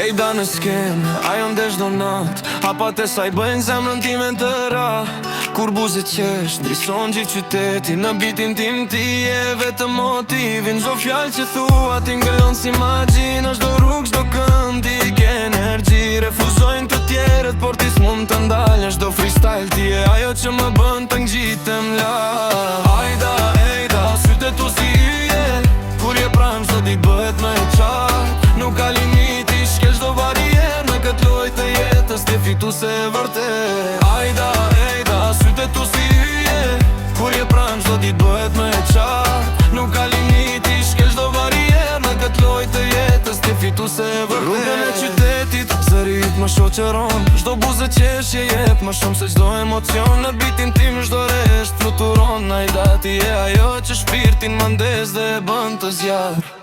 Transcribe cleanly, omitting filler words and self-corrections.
Ejda në skenë, ajo ndesh do nat Hapat e saj bëjnë zemrën time të ra Kur buzët qesh, ndrison gjithë qyteti Në bitin tim ti e vetëm motivin Zdo fjallë që thua ti ngëllon si magjin Ashtë do rrug, shdo kënd ti ke energji Refuzojnë të tjerët, por ti s'mund të ndalë Ashtë do freestyle ti e ajo që më bën të ngjitem la Ajda, ejda, sytë tu si yje Kur je pranë, shdo dit bëhet me qartë Nuk ka limiti, shkel shdo barier Në këtë loj të jetës t'je fitu se vërtet Ajda, ejda, sytë tu si yje Kur je pranë, shdo dit bëhet me qartë Nuk ka limiti, shkel shdo barier Në këtë loj të jetës t'je fitu se vërtet Rrugën e qytetit, zërit më shoqeron Shdo buzë qeshje jep më shumë se qdo emocion Në bitin tim shdo resht fluturon Ajda ti e ajo që shpirtin më ndes dhe bën të zjarë